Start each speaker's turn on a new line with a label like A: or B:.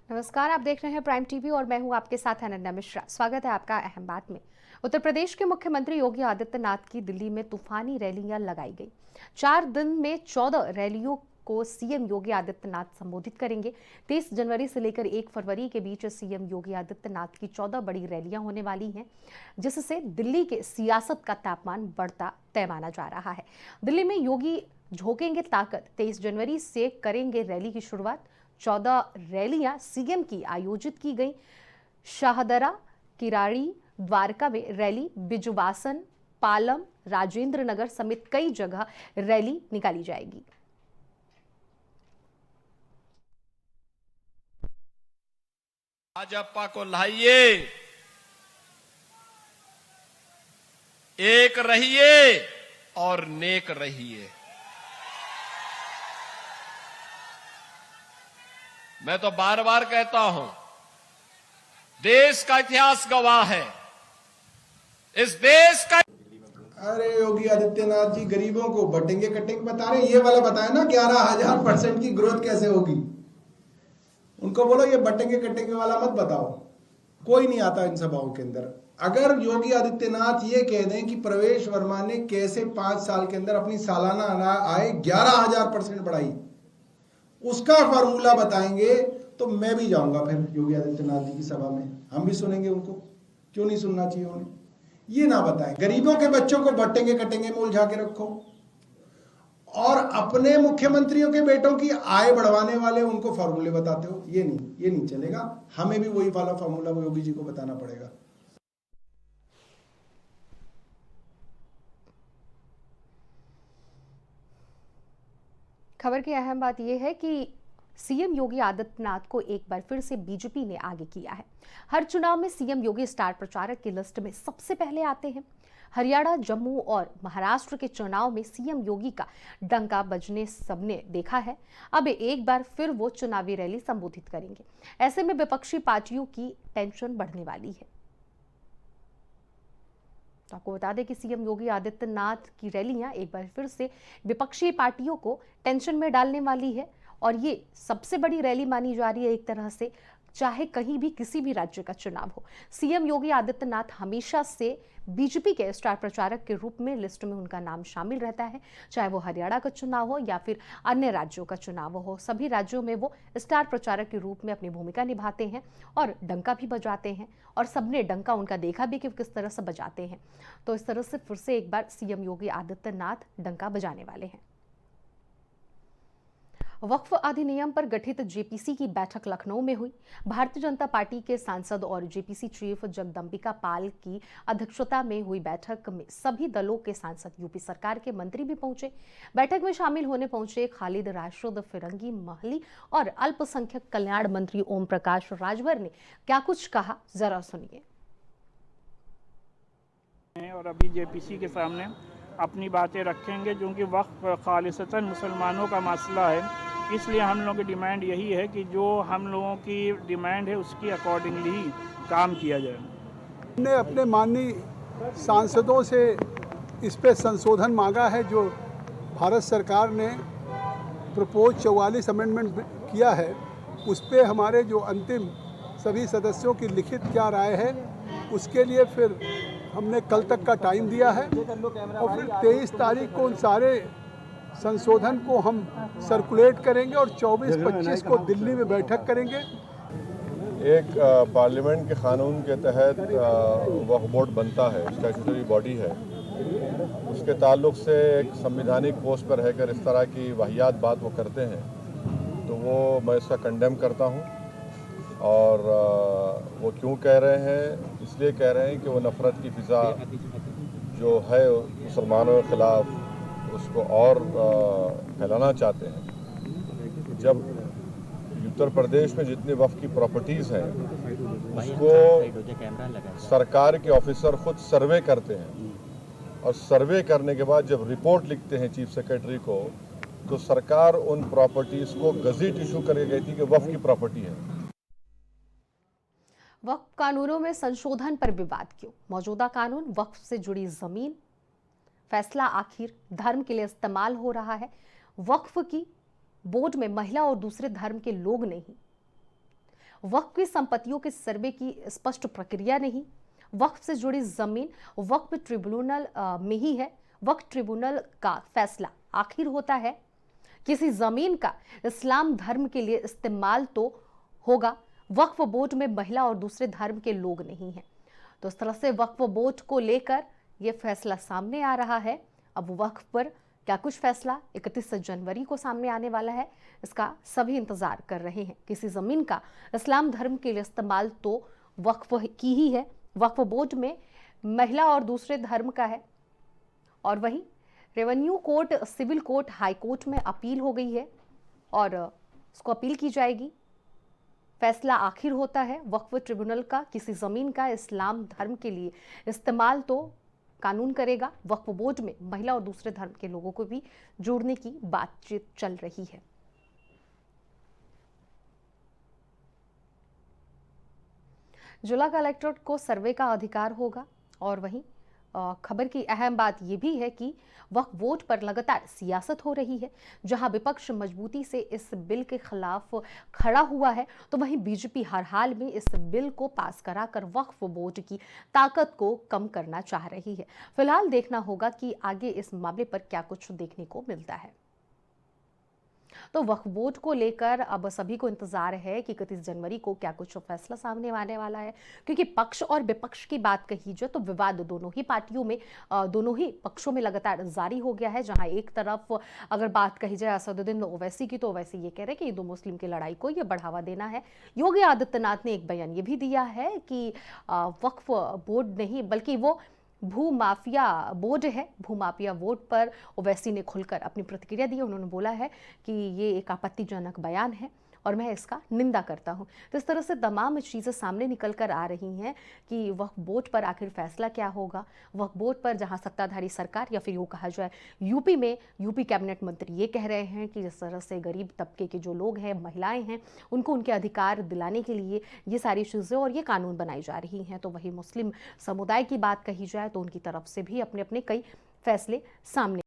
A: नमस्कार, आप देख रहे हैं प्राइम टीवी और मैं हूं आपके साथ अनन्या मिश्रा। स्वागत है आपका अहम बात में। उत्तर प्रदेश के मुख्यमंत्री योगी आदित्यनाथ की दिल्ली में तूफानी रैलियां लगाई गई। 4 दिन में 14 रैलियों को सीएम योगी आदित्यनाथ संबोधित करेंगे। 23 जनवरी से लेकर 1 फरवरी के बीच सीएम योगी आदित्यनाथ की 14 बड़ी रैलियां होने वाली हैं, जिससे दिल्ली के सियासत का तापमान बढ़ता तय माना जा रहा है। दिल्ली में योगी झोंकेंगे ताकत। 23 जनवरी से करेंगे रैली की शुरुआत। 14 रैलियां सीएम की आयोजित की गई। शाहदरा, किराड़ी, द्वारका में रैली, बिजुवासन, पालम, राजेंद्र नगर समेत कई जगह रैली निकाली जाएगी।
B: भाजपा को लाइए, एक रहिए और नेक रहिए। मैं तो बार बार कहता हूं, देश का इतिहास गवाह है। इस देश का
C: अरे योगी आदित्यनाथ जी गरीबों को बटेंगे कटेंगे बता रहे, ये वाला बताया ना 11,000% की ग्रोथ कैसे होगी। उनको बोलो ये बटेंगे कटेंगे वाला मत बताओ, कोई नहीं आता इन सभाओं के अंदर। अगर योगी आदित्यनाथ ये कह दें कि प्रवेश वर्मा ने कैसे 5 साल के अंदर अपनी सालाना आय 11,000% बढ़ाई, उसका फार्मूला बताएंगे तो मैं भी जाऊंगा फिर योगी आदित्यनाथ जी की सभा में, हम भी सुनेंगे उनको। क्यों नहीं सुनना चाहिए उन्हें? ये ना बताएं। गरीबों के बच्चों को बटेंगे कटेंगे में उलझा के रखो और अपने मुख्यमंत्रियों के बेटों की आय बढ़वाने वाले उनको फार्मूले बताते हो। ये नहीं चलेगा। हमें भी वही वाला फार्मूला योगी जी को बताना पड़ेगा।
A: खबर की अहम बात यह है कि सीएम योगी आदित्यनाथ को एक बार फिर से बीजेपी ने आगे किया है। हर चुनाव में सीएम योगी स्टार प्रचारक की लिस्ट में सबसे पहले आते हैं। हरियाणा, जम्मू और महाराष्ट्र के चुनाव में सीएम योगी का डंका बजने सबने देखा है। अब एक बार फिर वो चुनावी रैली संबोधित करेंगे। ऐसे में विपक्षी पार्टियों की टेंशन बढ़ने वाली है। तो आपको बता दें कि सीएम योगी आदित्यनाथ की रैलियां एक बार फिर से विपक्षी पार्टियों को टेंशन में डालने वाली है और ये सबसे बड़ी रैली मानी जा रही है एक तरह से, चाहे कहीं भी किसी भी राज्य का चुनाव हो। सीएम योगी आदित्यनाथ हमेशा से बीजेपी के स्टार प्रचारक के रूप में लिस्ट में उनका नाम शामिल रहता है, चाहे वो हरियाणा का चुनाव हो या फिर अन्य राज्यों का चुनाव हो। सभी राज्यों में वो स्टार प्रचारक के रूप में अपनी भूमिका निभाते हैं और डंका भी बजाते हैं और सबने डंका उनका देखा भी कि किस तरह से बजाते हैं। तो इस तरह से फिर से एक बार सीएम योगी आदित्यनाथ डंका बजाने वाले हैं। वक्फ अधिनियम पर गठित जेपीसी की बैठक लखनऊ में हुई। भारतीय जनता पार्टी के सांसद और जेपीसी चीफ जगदंबिका पाल की अध्यक्षता में हुई बैठक में सभी दलों के सांसद, यूपी सरकार के मंत्री भी पहुंचे। बैठक में शामिल होने पहुंचे खालिद राशिद फिरंगी महली और अल्पसंख्यक कल्याण मंत्री ओम प्रकाश राजभर ने क्या कुछ कहा, जरा सुनिए।
D: और अभी जेपीसी के सामने अपनी बातें रखेंगे, क्योंकि वक्फ खालिसतन मुसलमानों का मसला है। इसलिए हम लोगों की डिमांड यही है कि जो हम लोगों की डिमांड है उसकी अकॉर्डिंगली ही काम किया जाए।
E: हमने अपने माननीय सांसदों से इस पे संशोधन मांगा है जो भारत सरकार ने प्रपोज 44 अमेंडमेंट किया है, उस पे हमारे जो अंतिम सभी सदस्यों की लिखित क्या राय है उसके लिए फिर हमने कल तक का टाइम दिया है और फिर 23 तारीख को उन सारे संशोधन को हम सर्कुलेट करेंगे और 24-25 को दिल्ली में बैठक करेंगे।
F: एक पार्लियामेंट के कानून के तहत वक्फ बोर्ड बनता है, स्टैट्यूटरी बॉडी है। उसके ताल्लुक से एक संवैधानिक पोस्ट पर रहकर इस तरह की वाहियात बात वो करते हैं, तो वो मैं इसका कंडेम करता हूँ। और वो क्यों कह रहे हैं? इसलिए कह रहे हैं कि वो नफ़रत की फ़िज़ा जो है मुसलमानों के ख़िलाफ़ उसको और फैलाना चाहते हैं। जब उत्तर प्रदेश में जितनी वक्फ की प्रॉपर्टीज़ हैं उसको सरकार के ऑफिसर खुद सर्वे करते हैं और सर्वे करने के बाद जब रिपोर्ट लिखते हैं चीफ सेक्रेटरी को, तो सरकार उन प्रॉपर्टीज़ को गज़ीट इशू करके कहती है कि वक्फ की प्रॉपर्टी है।
A: वक्फ कानूनों में संशोधन पर विवाद क्यों? मौजूदा कानून वक्फ से जुड़ी जमीन फैसला आखिर धर्म के लिए इस्तेमाल हो रहा है। वक्फ की बोर्ड में महिला और दूसरे धर्म के लोग नहीं। वक्फ की संपत्तियों के सर्वे की स्पष्ट प्रक्रिया नहीं, वक्फ से जुड़ी जमीन वक्फ ट्रिब्यूनल में ही है। वक्फ ट्रिब्यूनल का फैसला आखिर होता है। किसी जमीन का इस्लाम धर्म के लिए इस्तेमाल तो होगा, वक्फ बोर्ड में महिला और दूसरे धर्म के लोग नहीं हैं। तो इस तरह से वक्फ बोर्ड को लेकर यह फैसला सामने आ रहा है। अब वक्फ पर क्या कुछ फैसला 31 जनवरी को सामने आने वाला है, इसका सभी इंतजार कर रहे हैं। किसी जमीन का इस्लाम धर्म के लिए इस्तेमाल तो वक्फ की ही है, वक्फ बोर्ड में महिला और दूसरे धर्म का है। और वहीं revenue court, civil court, high court में अपील हो गई है और उसको अपील की जाएगी। फैसला आखिर होता है वक्फ ट्रिब्यूनल का। किसी जमीन का इस्लाम धर्म के लिए इस्तेमाल तो कानून करेगा। वक्फ बोर्ड में महिला और दूसरे धर्म के लोगों को भी जोड़ने की बातचीत चल रही है। जिला कलेक्टर को सर्वे का अधिकार होगा। और वहीं खबर की अहम बात यह भी है कि वक्फ बोर्ड पर लगातार सियासत हो रही है। जहां विपक्ष मजबूती से इस बिल के खिलाफ खड़ा हुआ है, तो वहीं बीजेपी हर हाल में इस बिल को पास कराकर वक्फ बोर्ड की ताकत को कम करना चाह रही है। फिलहाल देखना होगा कि आगे इस मामले पर क्या कुछ देखने को मिलता है। तो वक्फ बोर्ड को लेकर अब सभी को इंतजार है कि 31 जनवरी को क्या कुछ फैसला सामने आने वाला है, क्योंकि पक्ष और विपक्ष की बात कही जाए तो विवाद दोनों ही पार्टियों में, दोनों ही पक्षों में लगातार जारी हो गया है। जहां एक तरफ अगर बात कही जाए असदुद्दीन ओवैसी की, तो ओवैसी ये कह रहे हैं कि हिंदू मुस्लिम की लड़ाई को ये बढ़ावा देना है। योगी आदित्यनाथ ने एक बयान ये भी दिया है कि वक्फ बोर्ड नहीं बल्कि वो भूमाफिया बोर्ड है। भूमाफिया बोर्ड पर ओवैसी ने खुलकर अपनी प्रतिक्रिया दी। उन्होंने बोला है कि ये एक आपत्तिजनक बयान है और मैं इसका निंदा करता हूं। तो इस तरह से तमाम चीज़ें सामने निकल कर आ रही हैं कि वक्फ बोर्ड पर आखिर फैसला क्या होगा। वक्फ बोर्ड पर जहां सत्ताधारी सरकार या फिर यूँ कहा जाए यूपी में यूपी कैबिनेट मंत्री ये कह रहे हैं कि जिस तरह से गरीब तबके के जो लोग हैं, महिलाएं हैं, उनको उनके अधिकार दिलाने के लिए ये सारी चीज़ें और ये कानून बनाई जा रही हैं। तो वही मुस्लिम समुदाय की बात कही जाए तो उनकी तरफ से भी अपने अपने कई फैसले सामने